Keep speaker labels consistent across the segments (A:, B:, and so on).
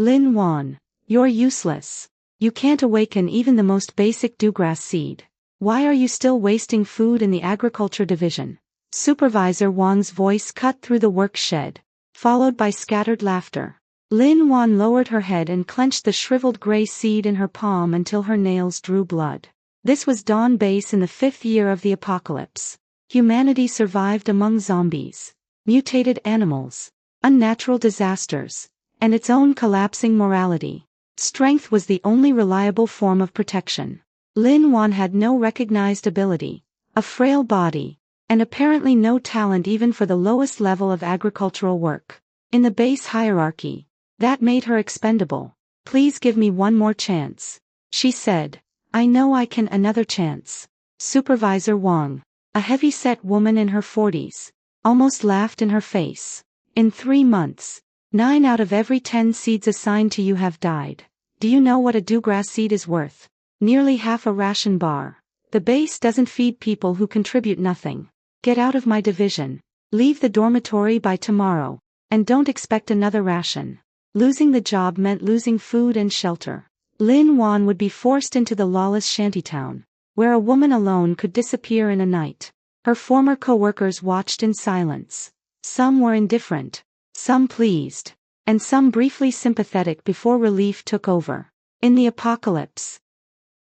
A: Lin Wan, you're useless. You can't awaken even the most basic dewgrass seed. Why are you still wasting food in the agriculture division? Supervisor Wang's voice cut through the work shed, followed by scattered laughter. Lin Wan lowered her head and clenched the shriveled gray seed in her palm until her nails drew blood. This was Dawn Base in the 5th year of the apocalypse. Humanity survived among zombies, mutated animals, unnatural disasters, and its own collapsing morality. Strength was the only reliable form of protection. Lin Wan had no recognized ability, a frail body, and apparently no talent even for the lowest level of agricultural work. In the base hierarchy, that made her expendable. Please give me one more chance, she said. I know I can. Another chance. Supervisor Wang, a heavy-set woman in her 40s, almost laughed in her face. In 3 months, 9 out of every 10 seeds assigned to you have died. Do you know what a dewgrass seed is worth? Nearly half a ration bar. The base doesn't feed people who contribute nothing. Get out of my division. Leave the dormitory by tomorrow. And don't expect another ration. Losing the job meant losing food and shelter. Lin Wan would be forced into the lawless shantytown, where a woman alone could disappear in a night. Her former co-workers watched in silence. Some were indifferent, some pleased, and some briefly sympathetic before relief took over. In the apocalypse,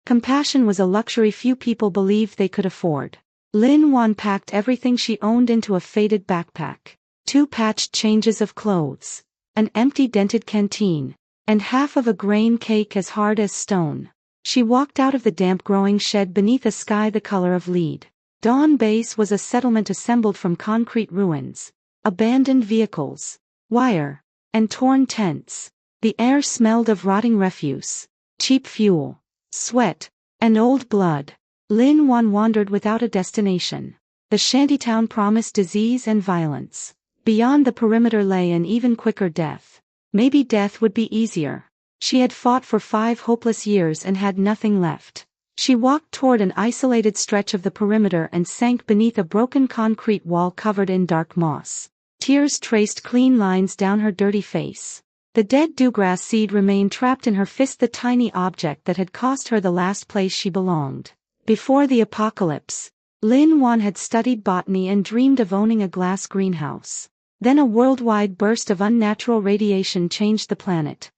A: compassion was a luxury few people believed they could afford. Lin Wan packed everything she owned into a faded backpack. 2 patched changes of clothes, an empty dented canteen, and half of a grain cake as hard as stone. She walked out of the damp growing shed beneath a sky the color of lead. Dawn Base was a settlement assembled from concrete ruins, abandoned vehicles, wire, and torn tents. The air smelled of rotting refuse, cheap fuel, sweat, and old blood. Lin Wan wandered without a destination. The shantytown promised disease and violence. Beyond the perimeter lay an even quicker death. Maybe death would be easier. She had fought for 5 hopeless years and had nothing left. She walked toward an isolated stretch of the perimeter and sank beneath a broken concrete wall covered in dark moss. Tears traced clean lines down her dirty face. The dead dewgrass seed remained trapped in her fist, the tiny object that had cost her the last place she belonged. Before the apocalypse, Lin Wan had studied botany and dreamed of owning a glass greenhouse. Then a worldwide burst of unnatural radiation changed the planet.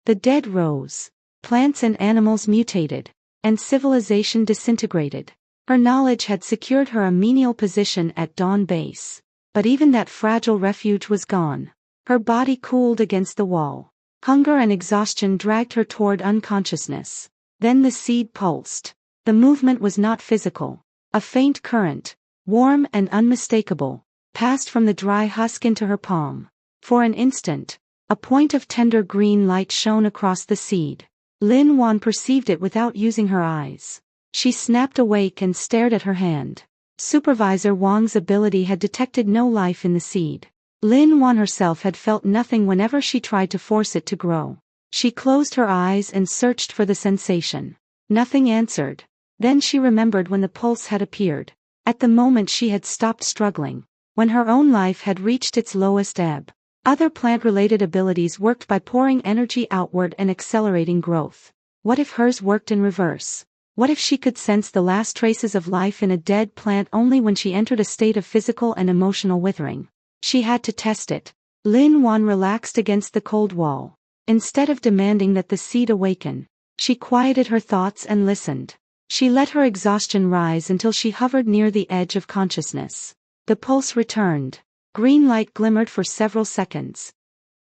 A: The dead rose, plants and animals mutated, and civilization disintegrated. Her knowledge had secured her a menial position at Dawn Base. But even that fragile refuge was gone. Her body cooled against the wall. Hunger and exhaustion dragged her toward unconsciousness. Then the seed pulsed. The movement was not physical. A faint current, warm and unmistakable, passed from the dry husk into her palm. For an instant, a point of tender green light shone across the seed. Lin Wan perceived it without using her eyes. She snapped awake and stared at her hand. Supervisor Wang's ability had detected no life in the seed. Lin Wan herself had felt nothing whenever she tried to force it to grow. She closed her eyes and searched for the sensation. Nothing answered. Then she remembered when the pulse had appeared. At the moment she had stopped struggling. When her own life had reached its lowest ebb. Other plant-related abilities worked by pouring energy outward and accelerating growth. What if hers worked in reverse? What if she could sense the last traces of life in a dead plant only when she entered a state of physical and emotional withering? She had to test it. Lin Wan relaxed against the cold wall. Instead of demanding that the seed awaken, she quieted her thoughts and listened. She let her exhaustion rise until she hovered near the edge of consciousness. The pulse returned. Green light glimmered for several seconds.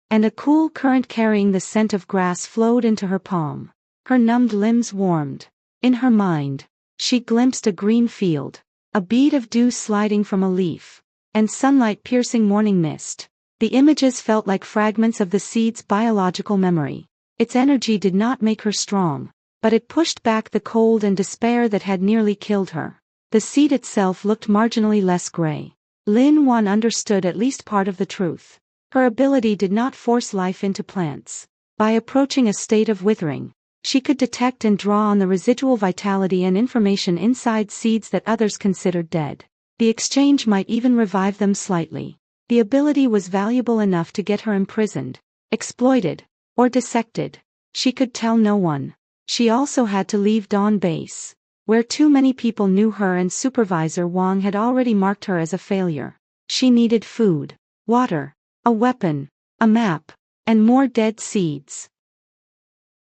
A: And a cool current carrying the scent of grass flowed into her palm. Her numbed limbs warmed. In her mind, she glimpsed a green field, a bead of dew sliding from a leaf, and sunlight piercing morning mist. The images felt like fragments of the seed's biological memory. Its energy did not make her strong, but it pushed back the cold and despair that had nearly killed her. The seed itself looked marginally less gray. Lin Wan understood at least part of the truth. Her ability did not force life into plants. By approaching a state of withering, she could detect and draw on the residual vitality and information inside seeds that others considered dead. The exchange might even revive them slightly. The ability was valuable enough to get her imprisoned, exploited, or dissected. She could tell no one. She also had to leave Dawn Base, where too many people knew her and Supervisor Wong had already marked her as a failure. She needed food, water, a weapon, a map, and more dead seeds.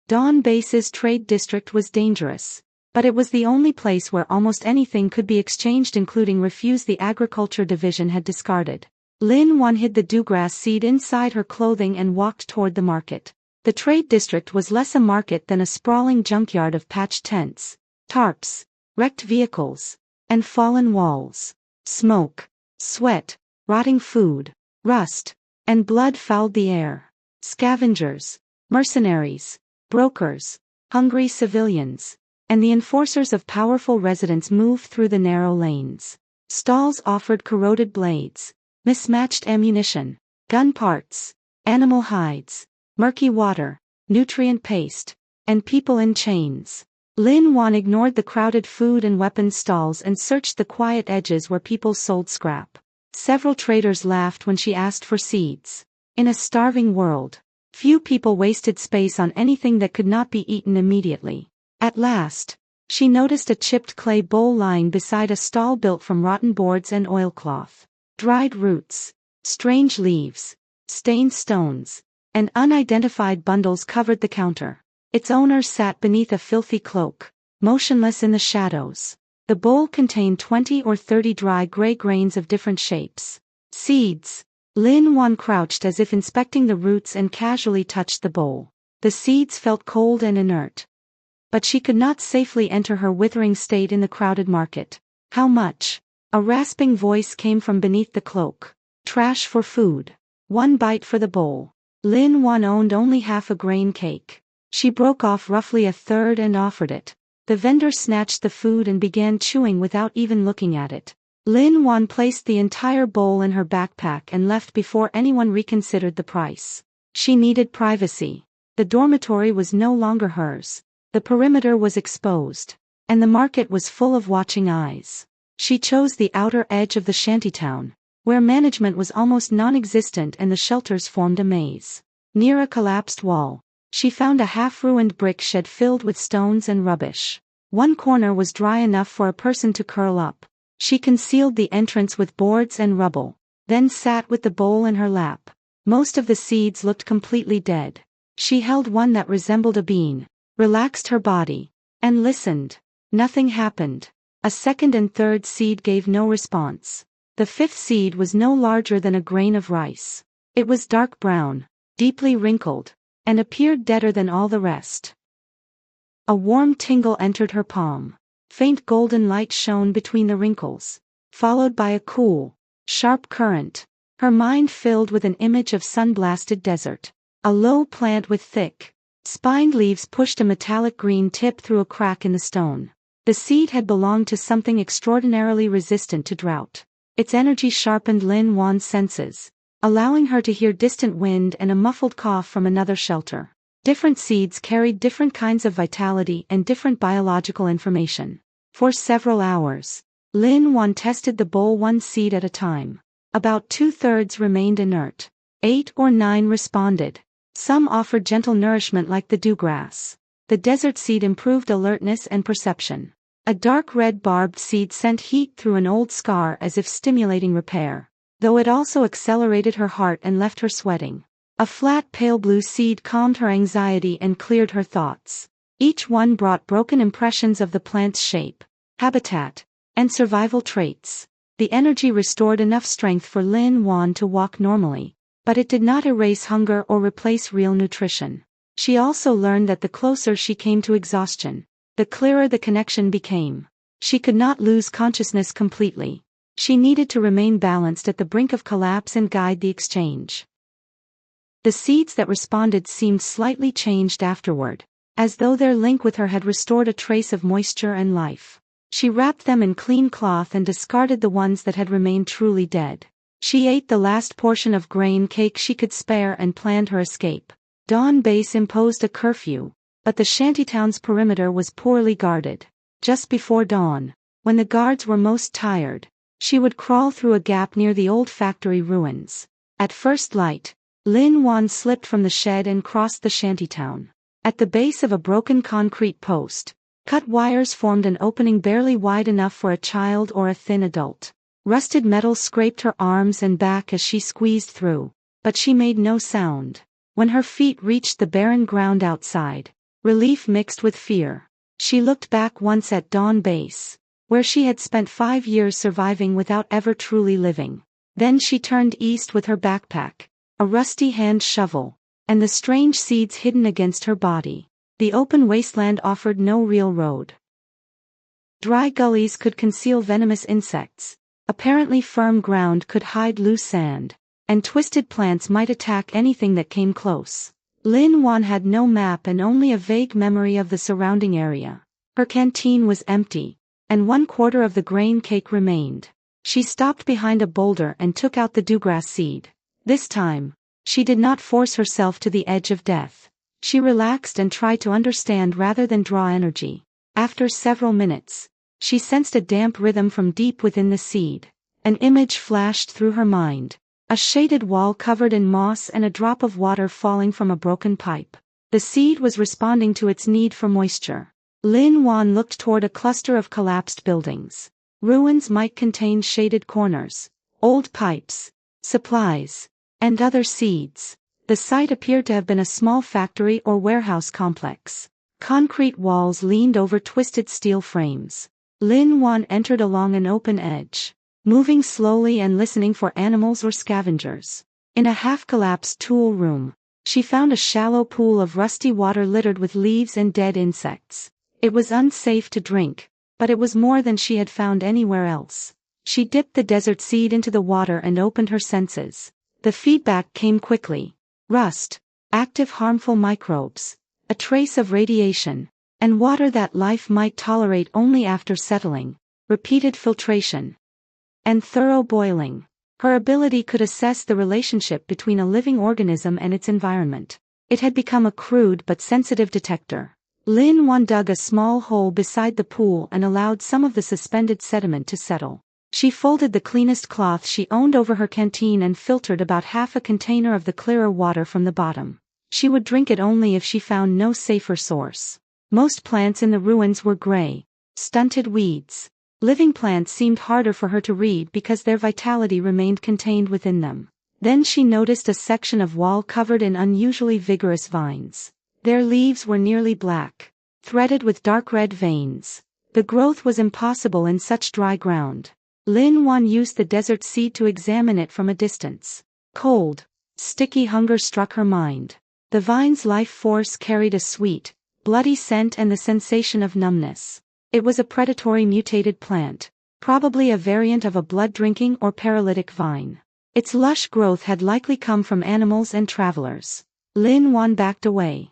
A: Dawn Base's trade district was dangerous, but it was the only place where almost anything could be exchanged, including refuse the agriculture division had discarded. Lin Wan hid the dewgrass seed inside her clothing and walked toward the market. The trade district was less a market than a sprawling junkyard of patched tents, tarps, wrecked vehicles, and fallen walls. Smoke, sweat, rotting food, rust, and blood fouled the air. Scavengers, mercenaries, brokers, hungry civilians, and the enforcers of powerful residents moved through the narrow lanes. Stalls offered corroded blades, mismatched ammunition, gun parts, animal hides, murky water, nutrient paste, and people in chains. Lin Wan ignored the crowded food and weapons stalls and searched the quiet edges where people sold scrap. Several traders laughed when she asked for seeds. In a starving world, few people wasted space on anything that could not be eaten immediately. At last, she noticed a chipped clay bowl lying beside a stall built from rotten boards and oilcloth. Dried roots, strange leaves, stained stones, and unidentified bundles covered the counter. Its owner sat beneath a filthy cloak, motionless in the shadows. The bowl contained 20 or 30 dry gray grains of different shapes. Seeds. Lin Wan crouched as if inspecting the roots and casually touched the bowl. The seeds felt cold and inert. But she could not safely enter her withering state in the crowded market. How much? A rasping voice came from beneath the cloak. Trash for food. 1 bite for the bowl. Lin Wan owned only half a grain cake. She broke off roughly a third and offered it. The vendor snatched the food and began chewing without even looking at it. Lin Wan placed the entire bowl in her backpack and left before anyone reconsidered the price. She needed privacy. The dormitory was no longer hers. The perimeter was exposed, and the market was full of watching eyes. She chose the outer edge of the shantytown, where management was almost non-existent and the shelters formed a maze. Near a collapsed wall, she found a half-ruined brick shed filled with stones and rubbish. One corner was dry enough for a person to curl up. She concealed the entrance with boards and rubble, then sat with the bowl in her lap. Most of the seeds looked completely dead. She held one that resembled a bean, relaxed her body, and listened. Nothing happened. A second and third seed gave no response. The fifth seed was no larger than a grain of rice. It was dark brown, deeply wrinkled, and appeared deader than all the rest. A warm tingle entered her palm. Faint golden light shone between the wrinkles, followed by a cool, sharp current. Her mind filled with an image of sun-blasted desert. A low plant with thick, spined leaves pushed a metallic green tip through a crack in the stone. The seed had belonged to something extraordinarily resistant to drought. Its energy sharpened Lin Wan's senses, allowing her to hear distant wind and a muffled cough from another shelter. Different seeds carried different kinds of vitality and different biological information. For several hours, Lin Wan tested the bowl one seed at a time. About 2/3 remained inert. 8 or 9 responded. Some offered gentle nourishment like the dewgrass. The desert seed improved alertness and perception. A dark red barbed seed sent heat through an old scar as if stimulating repair, though it also accelerated her heart and left her sweating. A flat pale blue seed calmed her anxiety and cleared her thoughts. Each one brought broken impressions of the plant's shape, habitat, and survival traits. The energy restored enough strength for Lin Wan to walk normally, but it did not erase hunger or replace real nutrition. She also learned that the closer she came to exhaustion, the clearer the connection became. She could not lose consciousness completely. She needed to remain balanced at the brink of collapse and guide the exchange. The seeds that responded seemed slightly changed afterward, as though their link with her had restored a trace of moisture and life. She wrapped them in clean cloth and discarded the ones that had remained truly dead. She ate the last portion of grain cake she could spare and planned her escape. Dawn Base imposed a curfew, but the shantytown's perimeter was poorly guarded. Just before dawn, when the guards were most tired, she would crawl through a gap near the old factory ruins. At first light, Lin Wan slipped from the shed and crossed the shantytown. At the base of a broken concrete post, cut wires formed an opening barely wide enough for a child or a thin adult. Rusted metal scraped her arms and back as she squeezed through, but she made no sound. When her feet reached the barren ground outside, relief mixed with fear. She looked back once at Dawn Base, where she had spent 5 years surviving without ever truly living. Then she turned east with her backpack, a rusty hand shovel, and the strange seeds hidden against her body. The open wasteland offered no real road. Dry gullies could conceal venomous insects, apparently firm ground could hide loose sand, and twisted plants might attack anything that came close. Lin Wan had no map and only a vague memory of the surrounding area. Her canteen was empty, and 1/4 of the grain cake remained. She stopped behind a boulder and took out the dewgrass seed. This time, she did not force herself to the edge of death. She relaxed and tried to understand rather than draw energy. After several minutes, she sensed a damp rhythm from deep within the seed. An image flashed through her mind. A shaded wall covered in moss and a drop of water falling from a broken pipe. The seed was responding to its need for moisture. Lin Wan looked toward a cluster of collapsed buildings. Ruins might contain shaded corners, old pipes, supplies, and other seeds. The site appeared to have been a small factory or warehouse complex. Concrete walls leaned over twisted steel frames. Lin Wan entered along an open edge, moving slowly and listening for animals or scavengers. In a half-collapsed tool room, she found a shallow pool of rusty water littered with leaves and dead insects. It was unsafe to drink, but it was more than she had found anywhere else. She dipped the desert seed into the water and opened her senses. The feedback came quickly. Rust, active harmful microbes, a trace of radiation, and water that life might tolerate only after settling, repeated filtration, and thorough boiling. Her ability could assess the relationship between a living organism and its environment. It had become a crude but sensitive detector. Lin Wan dug a small hole beside the pool and allowed some of the suspended sediment to settle. She folded the cleanest cloth she owned over her canteen and filtered about half a container of the clearer water from the bottom. She would drink it only if she found no safer source. Most plants in the ruins were gray, stunted weeds. Living plants seemed harder for her to read because their vitality remained contained within them. Then she noticed a section of wall covered in unusually vigorous vines. Their leaves were nearly black, threaded with dark red veins. The growth was impossible in such dry ground. Lin Wan used the desert seed to examine it from a distance. Cold, sticky hunger struck her mind. The vine's life force carried a sweet, bloody scent and the sensation of numbness. It was a predatory mutated plant, probably a variant of a blood-drinking or paralytic vine. Its lush growth had likely come from animals and travelers. Lin Wan backed away.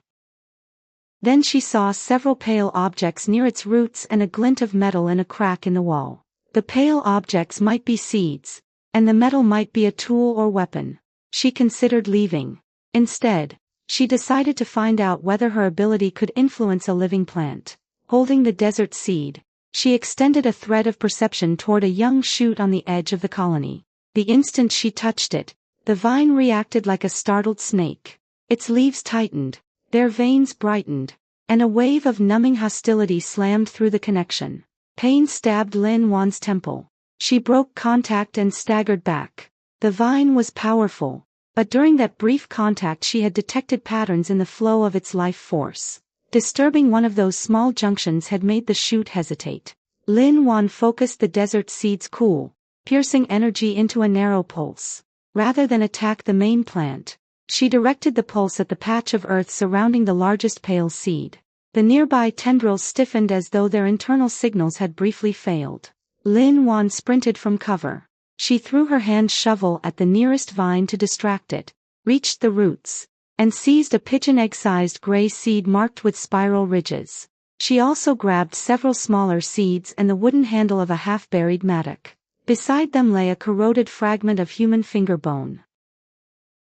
A: Then she saw several pale objects near its roots and a glint of metal in a crack in the wall. The pale objects might be seeds, and the metal might be a tool or weapon. She considered leaving. Instead, she decided to find out whether her ability could influence a living plant. Holding the desert seed, she extended a thread of perception toward a young shoot on the edge of the colony. The instant she touched it, the vine reacted like a startled snake. Its leaves tightened, their veins brightened, and a wave of numbing hostility slammed through the connection. Pain stabbed Lin Wan's temple. She broke contact and staggered back. The vine was powerful, but during that brief contact she had detected patterns in the flow of its life force. Disturbing one of those small junctions had made the shoot hesitate. Lin Wan focused the desert seed's cool, piercing energy into a narrow pulse. Rather than attack the main plant, she directed the pulse at the patch of earth surrounding the largest pale seed. The nearby tendrils stiffened as though their internal signals had briefly failed. Lin Wan sprinted from cover. She threw her hand shovel at the nearest vine to distract it, reached the roots, and seized a pigeon egg-sized gray seed marked with spiral ridges. She also grabbed several smaller seeds and the wooden handle of a half-buried mattock. Beside them lay a corroded fragment of human finger bone.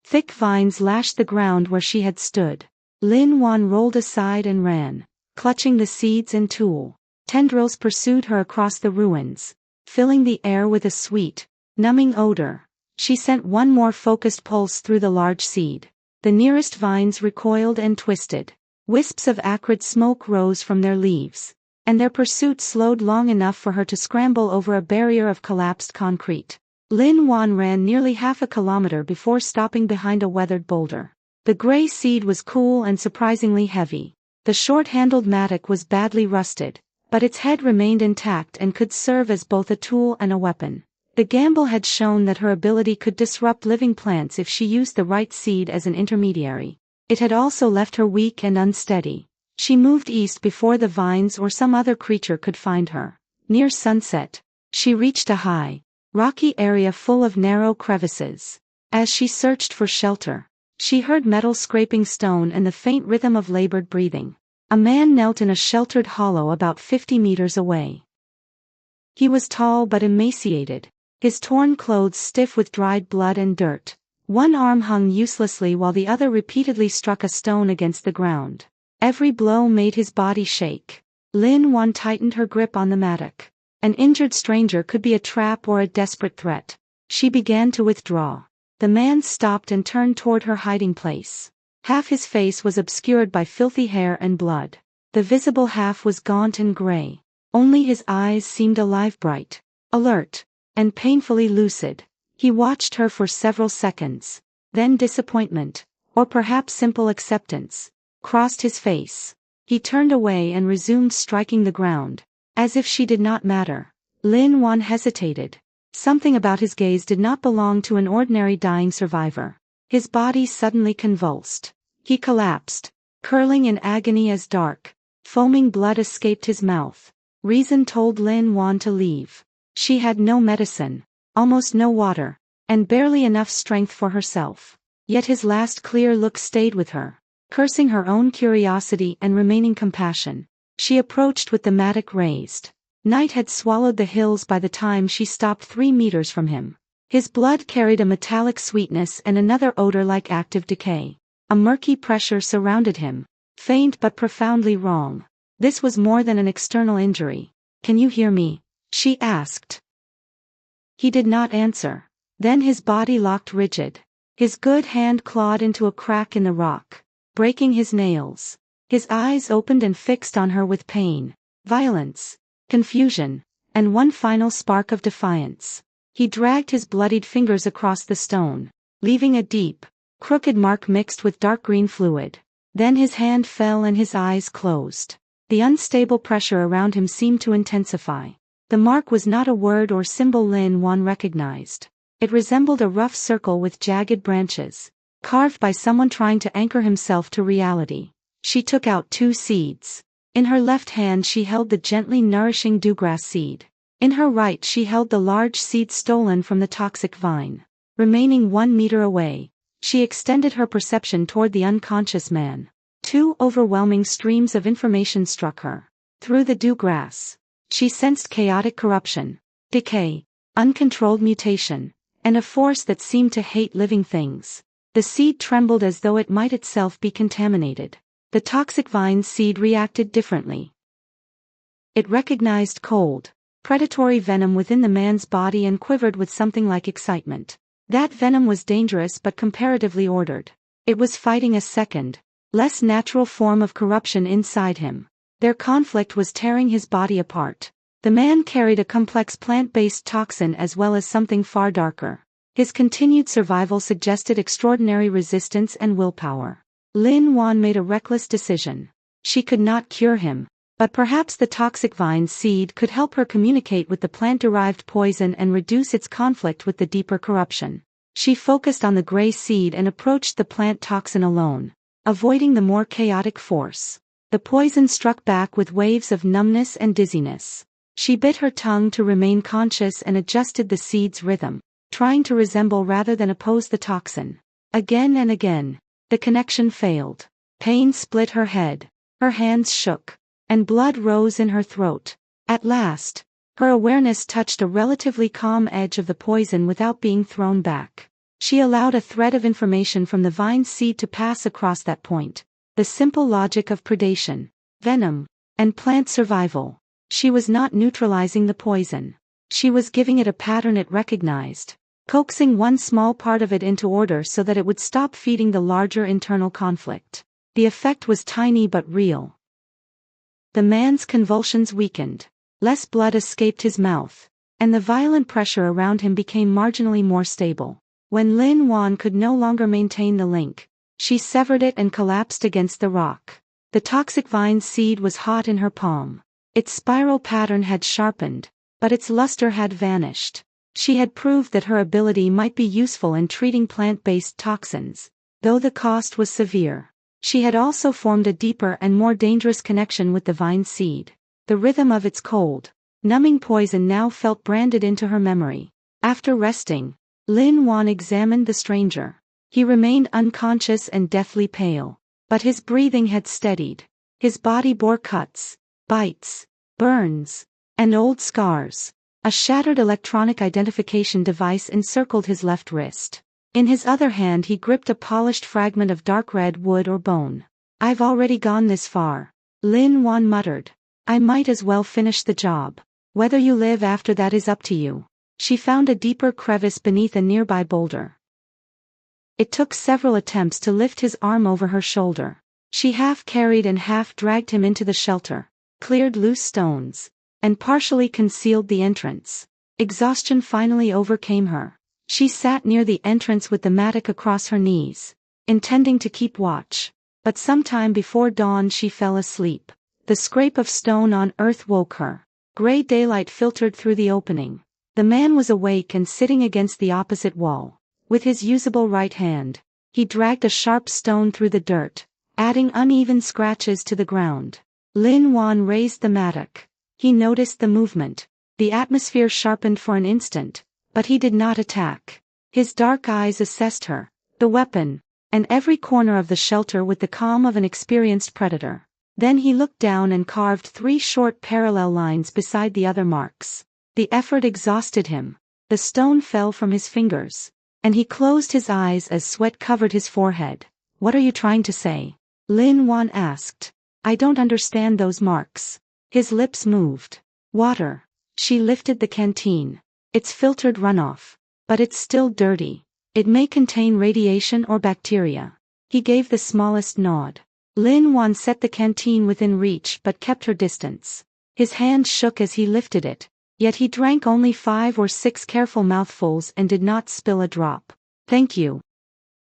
A: Thick vines lashed the ground where she had stood. Lin Wan rolled aside and ran, clutching the seeds and tool. Tendrils pursued her across the ruins, filling the air with a sweet, numbing odor. She sent one more focused pulse through the large seed. The nearest vines recoiled and twisted. Wisps of acrid smoke rose from their leaves, and their pursuit slowed long enough for her to scramble over a barrier of collapsed concrete. Lin Wan ran nearly half a kilometer before stopping behind a weathered boulder. The gray seed was cool and surprisingly heavy. The short-handled mattock was badly rusted, but its head remained intact and could serve as both a tool and a weapon. The gamble had shown that her ability could disrupt living plants if she used the right seed as an intermediary. It had also left her weak and unsteady. She moved east before the vines or some other creature could find her. Near sunset, she reached a high, rocky area full of narrow crevices. As she searched for shelter, she heard metal scraping stone and the faint rhythm of labored breathing. A man knelt in a sheltered hollow about 50 meters away. He was tall but emaciated, his torn clothes stiff with dried blood and dirt. One arm hung uselessly while the other repeatedly struck a stone against the ground. Every blow made his body shake. Lin Wan tightened her grip on the mattock. An injured stranger could be a trap or a desperate threat. She began to withdraw. The man stopped and turned toward her hiding place. Half his face was obscured by filthy hair and blood. The visible half was gaunt and gray. Only his eyes seemed alive, bright, alert, and painfully lucid. He watched her for several seconds. Then disappointment, or perhaps simple acceptance, crossed his face. He turned away and resumed striking the ground, as if she did not matter. Lin Wan hesitated. Something about his gaze did not belong to an ordinary dying survivor. His body suddenly convulsed. He collapsed, curling in agony as dark, foaming blood escaped his mouth. Reason told Lin Wan to leave. She had no medicine, almost no water, and barely enough strength for herself. Yet his last clear look stayed with her. Cursing her own curiosity and remaining compassion, she approached with the mattock raised. Night had swallowed the hills by the time she stopped 3 meters from him. His blood carried a metallic sweetness and another odor like active decay. A murky pressure surrounded him, faint but profoundly wrong. This was more than an external injury. "Can you hear me?" she asked. He did not answer. Then his body locked rigid. His good hand clawed into a crack in the rock, breaking his nails. His eyes opened and fixed on her with pain, violence, confusion, and one final spark of defiance. He dragged his bloodied fingers across the stone, leaving a deep, crooked mark mixed with dark green fluid. Then his hand fell and his eyes closed. The unstable pressure around him seemed to intensify. The mark was not a word or symbol Lin Wan recognized. It resembled a rough circle with jagged branches, carved by someone trying to anchor himself to reality. She took out 2 seeds. In her left hand she held the gently nourishing dewgrass seed. In her right she held the large seed stolen from the toxic vine. Remaining 1 meter away, she extended her perception toward the unconscious man. 2 overwhelming streams of information struck her. Through the dewgrass, she sensed chaotic corruption, decay, uncontrolled mutation, and a force that seemed to hate living things. The seed trembled as though it might itself be contaminated. The toxic vine's seed reacted differently. It recognized cold, predatory venom within the man's body and quivered with something like excitement. That venom was dangerous but comparatively ordered. It was fighting a second, less natural form of corruption inside him. Their conflict was tearing his body apart. The man carried a complex plant-based toxin as well as something far darker. His continued survival suggested extraordinary resistance and willpower. Lin Wan made a reckless decision. She could not cure him, but perhaps the toxic vine seed could help her communicate with the plant-derived poison and reduce its conflict with the deeper corruption. She focused on the gray seed and approached the plant toxin alone, avoiding the more chaotic force. The poison struck back with waves of numbness and dizziness. She bit her tongue to remain conscious and adjusted the seed's rhythm, trying to resemble rather than oppose the toxin. Again and again, the connection failed. Pain split her head, her hands shook, and blood rose in her throat. At last, her awareness touched a relatively calm edge of the poison without being thrown back. She allowed a thread of information from the vine seed to pass across that point. The simple logic of predation, venom, and plant survival. She was not neutralizing the poison. She was giving it a pattern it recognized. coaxing one small part of it into order so that it would stop feeding the larger internal conflict. The effect was tiny but real. The man's convulsions weakened. Less blood escaped his mouth, and the violent pressure around him became marginally more stable. When Lin Wan could no longer maintain the link, she severed it and collapsed against the rock. The toxic vine seed was hot in her palm. Its spiral pattern had sharpened, but its luster had vanished. She had proved that her ability might be useful in treating plant-based toxins, though the cost was severe. She had also formed a deeper and more dangerous connection with the vine seed. The rhythm of its cold, numbing poison now felt branded into her memory. After resting, Lin Wan examined the stranger. He remained unconscious and deathly pale, but his breathing had steadied. His body bore cuts, bites, burns, and old scars. A shattered electronic identification device encircled his left wrist. In his other hand he gripped a polished fragment of dark red wood or bone. "I've already gone this far," Lin Wan muttered. "I might as well finish the job. Whether you live after that is up to you." She found a deeper crevice beneath a nearby boulder. It took several attempts to lift his arm over her shoulder. She half carried and half dragged him into the shelter, cleared loose stones, and partially concealed the entrance. Exhaustion finally overcame her. She sat near the entrance with the mattock across her knees, intending to keep watch. But sometime before dawn she fell asleep. The scrape of stone on earth woke her. Gray daylight filtered through the opening. The man was awake and sitting against the opposite wall. With his usable right hand, he dragged a sharp stone through the dirt, adding uneven scratches to the ground. Lin Wan raised the mattock. He noticed the movement. The atmosphere sharpened for an instant, but he did not attack. His dark eyes assessed her, the weapon, and every corner of the shelter with the calm of an experienced predator. Then he looked down and carved 3 short parallel lines beside the other marks. The effort exhausted him. The stone fell from his fingers, and he closed his eyes as sweat covered his forehead. "What are you trying to say?" Lin Wan asked. "I don't understand those marks." His lips moved. "Water." She lifted the canteen. "It's filtered runoff. But it's still dirty. It may contain radiation or bacteria." He gave the smallest nod. Lin Wan set the canteen within reach but kept her distance. His hand shook as he lifted it, yet he drank only 5 or 6 careful mouthfuls and did not spill a drop. "Thank you,"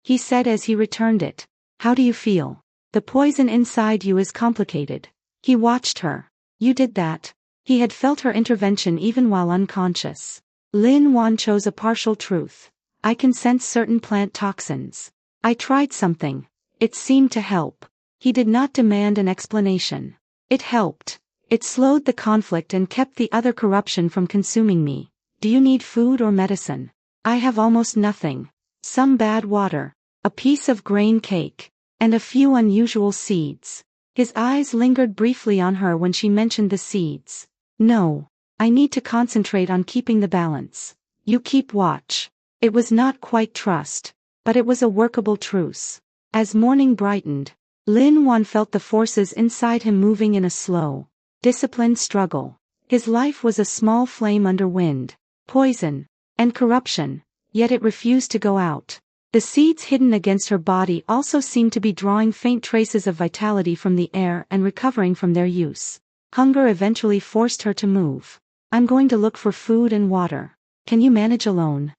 A: he said as he returned it. "How do you feel?" "The poison inside you is complicated." He watched her. "You did that." He had felt her intervention even while unconscious. Lin Wan chose a partial truth. "I can sense certain plant toxins. I tried something. It seemed to help." He did not demand an explanation. "It helped. It slowed the conflict and kept the other corruption from consuming me. Do you need food or medicine?" "I have almost nothing. Some bad water, a piece of grain cake, and a few unusual seeds." His eyes lingered briefly on her when she mentioned the seeds. "No. I need to concentrate on keeping the balance. You keep watch." It was not quite trust, but it was a workable truce. As morning brightened, Lin Wan felt the forces inside him moving in a slow, disciplined struggle. His life was a small flame under wind, poison, and corruption, yet it refused to go out. The seeds hidden against her body also seemed to be drawing faint traces of vitality from the air and recovering from their use. Hunger eventually forced her to move. "I'm going to look for food and water. Can you manage alone?"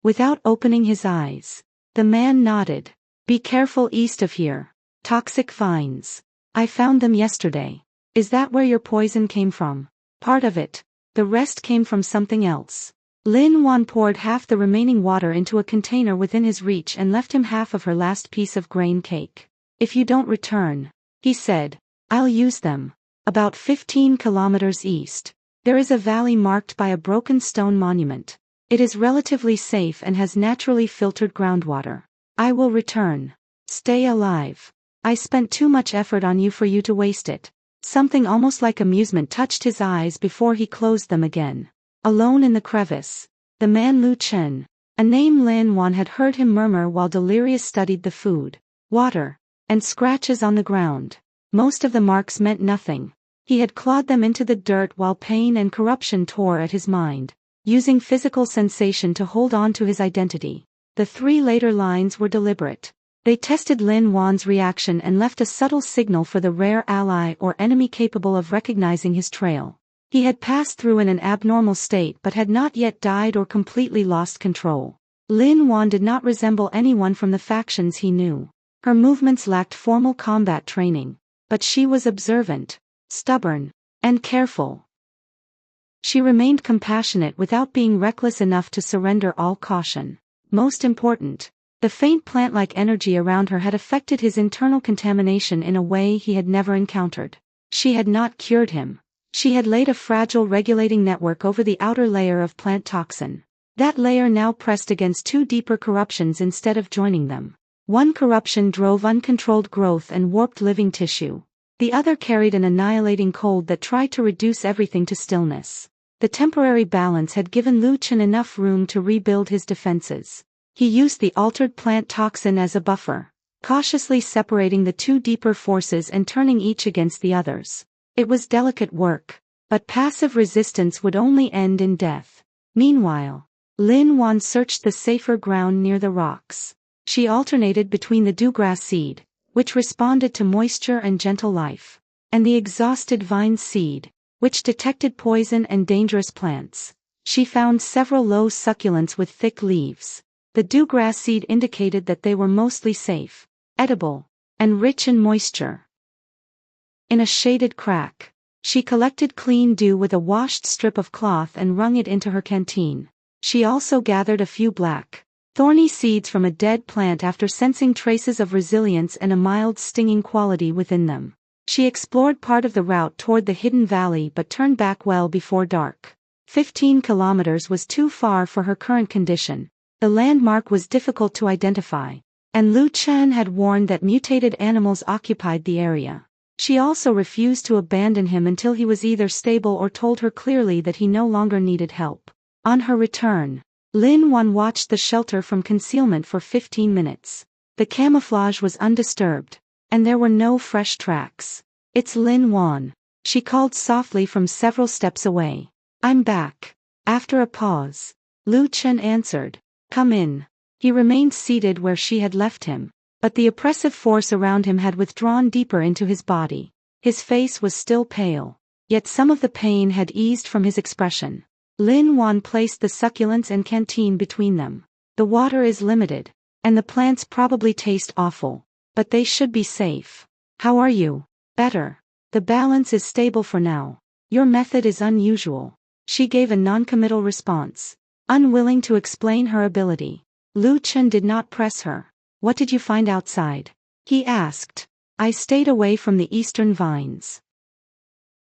A: Without opening his eyes, the man nodded. "Be careful east of here. Toxic vines. I found them yesterday." "Is that where your poison came from?" "Part of it. The rest came from something else." Lin Wan poured half the remaining water into a container within his reach and left him half of her last piece of grain cake. "If you don't return," he said, "I'll use them." About 15 kilometers east, there is a valley marked by a broken stone monument. It is relatively safe and has naturally filtered groundwater. "I will return. Stay alive. I spent too much effort on you for you to waste it." Something almost like amusement touched his eyes before he closed them again. Alone in the crevice, the man Lu Chen, a name Lin Wan had heard him murmur while Delirious studied the food, water, and scratches on the ground. Most of the marks meant nothing. He had clawed them into the dirt while pain and corruption tore at his mind. using physical sensation to hold on to his identity. The 3 later lines were deliberate. They tested Lin Wan's reaction and left a subtle signal for the rare ally or enemy capable of recognizing his trail. He had passed through in an abnormal state but had not yet died or completely lost control. Lin Wan did not resemble anyone from the factions he knew. Her movements lacked formal combat training, but she was observant, stubborn, and careful. She remained compassionate without being reckless enough to surrender all caution. Most important, the faint plant-like energy around her had affected his internal contamination in a way he had never encountered. She had not cured him. She had laid a fragile regulating network over the outer layer of plant toxin. That layer now pressed against 2 deeper corruptions instead of joining them. One corruption drove uncontrolled growth and warped living tissue. The other carried an annihilating cold that tried to reduce everything to stillness. The temporary balance had given Lu Chen enough room to rebuild his defenses. He used the altered plant toxin as a buffer, cautiously separating the 2 deeper forces and turning each against the others. It was delicate work, but passive resistance would only end in death. Meanwhile, Lin Wan searched the safer ground near the rocks. She alternated between the dewgrass seed, which responded to moisture and gentle life, and the exhausted vine seed, which detected poison and dangerous plants. She found several low succulents with thick leaves. The dewgrass seed indicated that they were mostly safe, edible, and rich in moisture. In a shaded crack, she collected clean dew with a washed strip of cloth and wrung it into her canteen. She also gathered a few black, thorny seeds from a dead plant after sensing traces of resilience and a mild stinging quality within them. She explored part of the route toward the hidden valley but turned back well before dark. 15 kilometers was too far for her current condition. The landmark was difficult to identify, and Lu Chen had warned that mutated animals occupied the area. She also refused to abandon him until he was either stable or told her clearly that he no longer needed help. On her return, Lin Wan watched the shelter from concealment for 15 minutes. The camouflage was undisturbed, and there were no fresh tracks. "It's Lin Wan," she called softly from several steps away. "I'm back." After a pause, Lu Chen answered, "Come in." He remained seated where she had left him, but the oppressive force around him had withdrawn deeper into his body. His face was still pale, yet some of the pain had eased from his expression. Lin Wan placed the succulents and canteen between them. "The water is limited, and the plants probably taste awful, but they should be safe. How are you?" "Better. The balance is stable for now. Your method is unusual." She gave a noncommittal response, unwilling to explain her ability. Lu Chen did not press her. "What did you find outside?" he asked. "I stayed away from the eastern vines.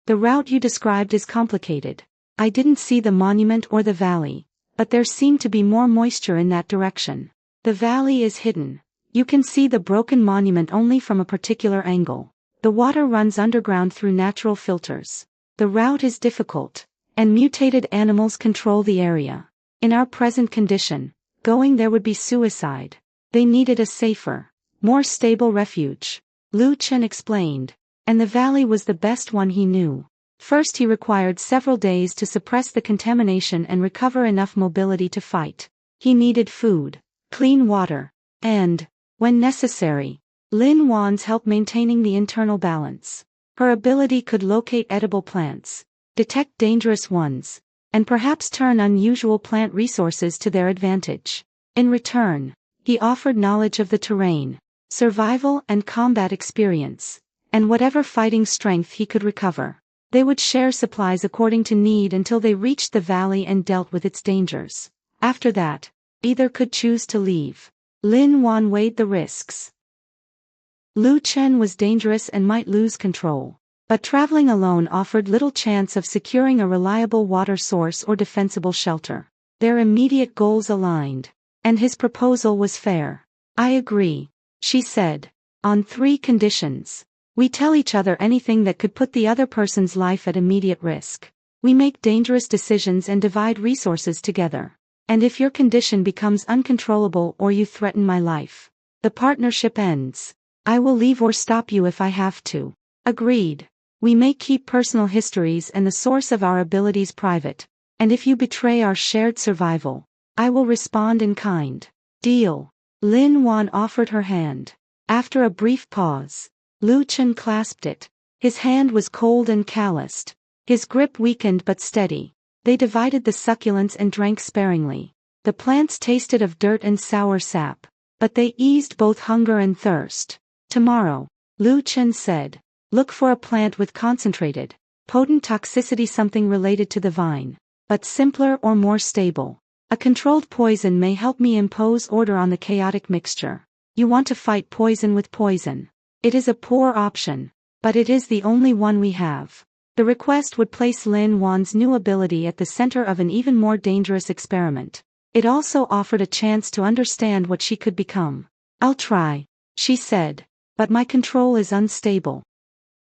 A: The route you described is complicated. I didn't see the monument or the valley, but there seemed to be more moisture in that direction. The valley is hidden. You can see the broken monument only from a particular angle. The water runs underground through natural filters. The route is difficult, and mutated animals control the area. In our present condition, going there would be suicide. They needed a safer, more stable refuge," Lu Chen explained, "and the valley was the best one he knew. First he required several days to suppress the contamination and recover enough mobility to fight. He needed food, clean water, and, when necessary, Lin Wan's help maintaining the internal balance. Her ability could locate edible plants, detect dangerous ones, and perhaps turn unusual plant resources to their advantage. In return, he offered knowledge of the terrain, survival and combat experience, and whatever fighting strength he could recover. They would share supplies according to need until they reached the valley and dealt with its dangers. After that, either could choose to leave. Lin Wan weighed the risks. Lu Chen was dangerous and might lose control, but traveling alone offered little chance of securing a reliable water source or defensible shelter. Their immediate goals aligned, and his proposal was fair. "I agree," she said, "on 3 conditions. We tell each other anything that could put the other person's life at immediate risk. We make dangerous decisions and divide resources together. And if your condition becomes uncontrollable or you threaten my life, the partnership ends. I will leave or stop you if I have to." "Agreed. We may keep personal histories and the source of our abilities private, And if you betray our shared survival, I will respond in kind. Deal. Lin Wan offered her hand. After a brief pause, Lu Chen clasped it. His hand was cold and calloused. His grip weakened but steady. They divided the succulents and drank sparingly. The plants tasted of dirt and sour sap, but they eased both hunger and thirst. Tomorrow, Lu Chen said, look for a plant with concentrated, potent toxicity, something related to the vine, but simpler or more stable. A controlled poison may help me impose order on the chaotic mixture. You want to fight poison with poison. It is a poor option, but it is the only one we have. The request would place Lin Wan's new ability at the center of an even more dangerous experiment. It also offered a chance to understand what she could become. I'll try, she said, but my control is unstable.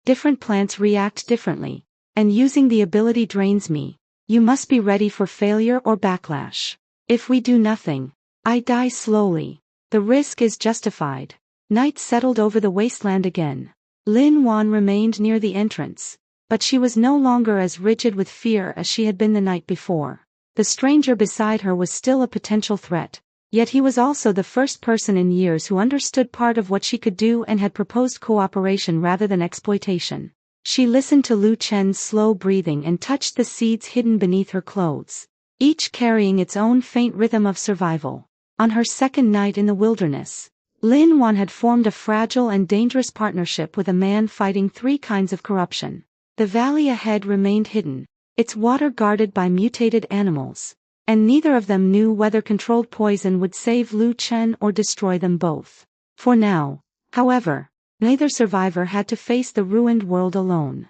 A: Different plants react differently, and using the ability drains me. You must be ready for failure or backlash. If we do nothing, I die slowly. The risk is justified. Night settled over the wasteland again. Lin Wan remained near the entrance, but she was no longer as rigid with fear as she had been the night before. The stranger beside her was still a potential threat, yet he was also the first person in years who understood part of what she could do and had proposed cooperation rather than exploitation. She listened to Lu Chen's slow breathing and touched the seeds hidden beneath her clothes, each carrying its own faint rhythm of survival. On her second night in the wilderness, Lin Wan had formed a fragile and dangerous partnership with a man fighting 3 kinds of corruption. The valley ahead remained hidden, its water guarded by mutated animals, and neither of them knew whether controlled poison would save Lu Chen or destroy them both. For now, however, neither survivor had to face the ruined world alone.